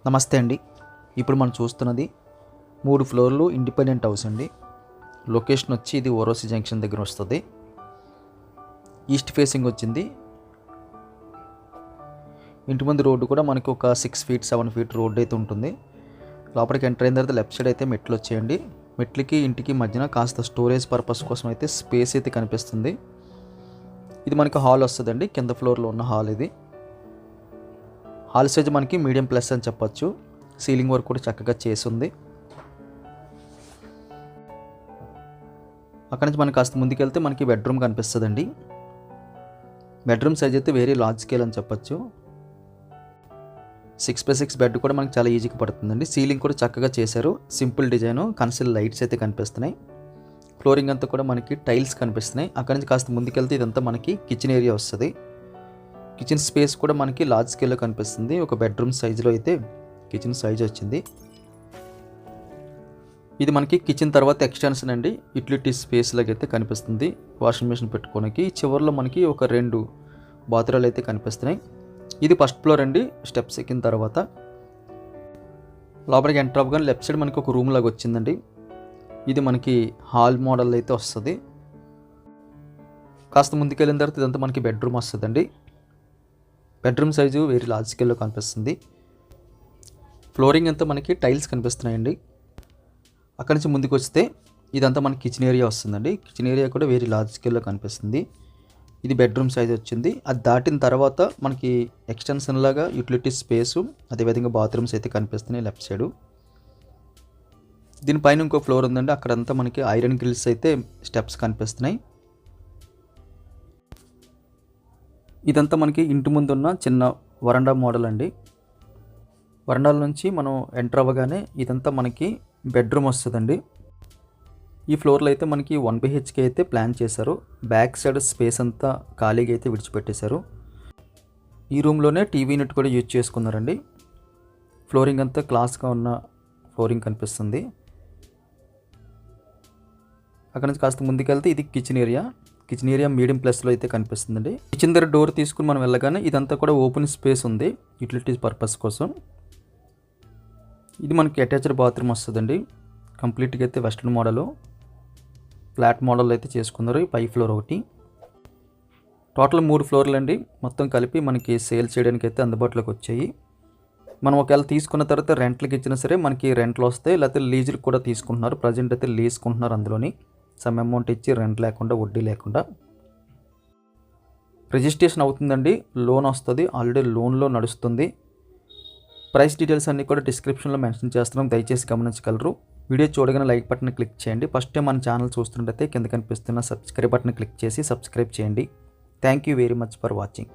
నమస్తే అండి. ఇప్పుడు మనం చూస్తున్నది 3 ఫ్లోర్లు ఇండిపెండెంట్ హౌస్ అండి. లొకేషన్ వచ్చి ఇది ఓరోసి జంక్షన్ దగ్గర వస్తుంది. ఈస్ట్ ఫేసింగ్ వచ్చింది. ఇంటి ముందు రోడ్డు కూడా మనకి ఒక 6 ఫీట్ 7 ఫీట్ రోడ్డు అయితే ఉంటుంది. లోపలికి ఎంటర్ అయిన తర్వాత లెఫ్ట్ సైడ్ అయితే మెట్లు వచ్చేయండి. మెట్లకి ఇంటికి మధ్యన కాస్త స్టోరేజ్ పర్పస్ కోసం అయితే స్పేస్ అయితే కనిపిస్తుంది. ఇది మనకి హాల్ వస్తుందండి. కింద ఫ్లోర్లో ఉన్న హాల్ ఇది. హాల్ సైజ్ మనకి మీడియం ప్లస్ అని చెప్పొచ్చు. సీలింగ్ వర్క్ కూడా చక్కగా చేసింది. అక్కడి నుంచి మనకి కాస్త ముందుకెళ్తే మనకి బెడ్రూమ్ కనిపిస్తుందండి. బెడ్రూమ్ సైజ్ అయితే వెరీ లార్జ్ స్కేల్ అని చెప్పొచ్చు. 6x6 బెడ్ కూడా మనకి చాలా ఈజీగా పడుతుందండి. సీలింగ్ కూడా చక్కగా చేశారు. సింపుల్ డిజైన్, కన్సిల్ లైట్స్ అయితే కనిపిస్తున్నాయి. ఫ్లోరింగ్ అంతా కూడా మనకి టైల్స్ కనిపిస్తున్నాయి. అక్కడి నుంచి కాస్త ముందుకెళ్తే ఇదంతా మనకి కిచెన్ ఏరియా వస్తుంది. కిచెన్ స్పేస్ కూడా మనకి లార్జ్ స్కేల్లో కనిపిస్తుంది. ఒక బెడ్రూమ్ సైజులో అయితే కిచెన్ సైజ్ వచ్చింది. ఇది మనకి కిచెన్ తర్వాత ఎక్స్టెన్షన్ అండి. యూటిలిటీ స్పేస్ లాగా అయితే కనిపిస్తుంది. వాషింగ్ మెషిన్ పెట్టుకోవడానికి చివరిలో మనకి ఒక 2 బాత్రూమ్లు అయితే కనిపిస్తున్నాయి. ఇది ఫస్ట్ ఫ్లోర్ అండి. స్టెప్స్ ఎక్కిన తర్వాత లోపలికి ఎంటర్ అవ్వగానే లెఫ్ట్ సైడ్ మనకి ఒక రూమ్ లాగా వచ్చిందండి. ఇది మనకి హాల్ మోడల్ అయితే వస్తుంది. కాస్త ముందుకెళ్ళిన తర్వాత ఇదంతా మనకి బెడ్రూమ్ వస్తుందండి. బెడ్రూమ్ సైజు వెరీ లార్జ్ స్కేల్లో కనిపిస్తుంది. ఫ్లోరింగ్ అంతా మనకి టైల్స్ కనిపిస్తున్నాయండి. అక్కడి నుంచి ముందుకు వస్తే ఇదంతా మనకి కిచెన్ ఏరియా వస్తుందండి. కిచెన్ ఏరియా కూడా వెరీ లార్జ్ స్కేల్లో కనిపిస్తుంది. ఇది బెడ్రూమ్ సైజ్ వచ్చింది. అది దాటిన తర్వాత మనకి ఎక్స్టెన్షన్ లాగా యూటిలిటీ స్పేసు, అదేవిధంగా బాత్రూమ్స్ అయితే కనిపిస్తున్నాయి లెఫ్ట్ సైడు. దీనిపైన ఇంకో ఫ్లోర్ ఉందండి. అక్కడంతా మనకి ఐరన్ గ్రిల్స్ అయితే స్టెప్స్ కనిపిస్తున్నాయి. ఇదంతా మనకి ఇంటి ముందు ఉన్న చిన్న వరండా మోడల్ అండి. వరండాల నుంచి మనం ఎంటర్ అవ్వగానే ఇదంతా మనకి బెడ్రూమ్ వస్తుందండి. ఈ ఫ్లోర్లో అయితే మనకి 1 BHK అయితే ప్లాన్ చేశారు. బ్యాక్ సైడ్ స్పేస్ అంతా ఖాళీగా అయితే విడిచిపెట్టేశారు. ఈ రూమ్లోనే టీవీ యూనిట్ కూడా యూజ్ చేసుకున్నారండి. ఫ్లోరింగ్ అంతా క్లాస్గా ఉన్న ఫ్లోరింగ్ కనిపిస్తుంది. అక్కడ నుంచి కాస్త ముందుకెళ్తే ఇది kitchen area. Kitchen area medium ప్లస్లో అయితే కనిపిస్తుందండి. కిచెన్ దగ్గర డోర్ తీసుకుని మనం వెళ్ళగానే ఇదంతా కూడా ఓపెన్ స్పేస్ ఉంది యూటిలిటీస్ పర్పస్ కోసం. ఇది మనకి అటాచ్డ్ బాత్రూమ్ వస్తుందండి. కంప్లీట్గా అయితే వెస్ట్రన్ మోడల్, ఫ్లాట్ మోడల్ అయితే చేసుకున్నారు. పై ఫ్లోర్ ఒకటి. టోటల్ 3 ఫ్లోర్లు అండి. మొత్తం కలిపి మనకి సేల్ చేయడానికి అయితే అందుబాటులోకి వచ్చాయి. మనం ఒకవేళ తీసుకున్న తర్వాత రెంట్లకి ఇచ్చినా సరే మనకి రెంట్లు వస్తాయి. లేకపోతే లీజులకు కూడా తీసుకుంటున్నారు. ప్రజెంట్ అయితే లీజుకుంటున్నారు. అందులోని సమ్ అమౌంట్ ఇచ్చి రెంట్ లేకుండా, వడ్డీ లేకుండా. రిజిస్ట్రేషన్ అవుతుందండి. లోన్ వస్తుంది. ఆల్రెడీ లోన్లో నడుస్తుంది. ప్రైస్ డీటెయిల్స్ అన్నీ కూడా డిస్క్రిప్షన్లో మెన్షన్ చేస్తున్నాం. దయచేసి గమనించగలరు. వీడియో చూడగానే లైక్ బటన్ క్లిక్ చేయండి. ఫస్ట్ టైం మన ఛానల్ చూస్తున్నట్టయితే కింద కనిపిస్తున్న సబ్స్క్రైబ్ బటన్ క్లిక్ చేసి సబ్స్క్రైబ్ చేయండి. Thank you very much for watching.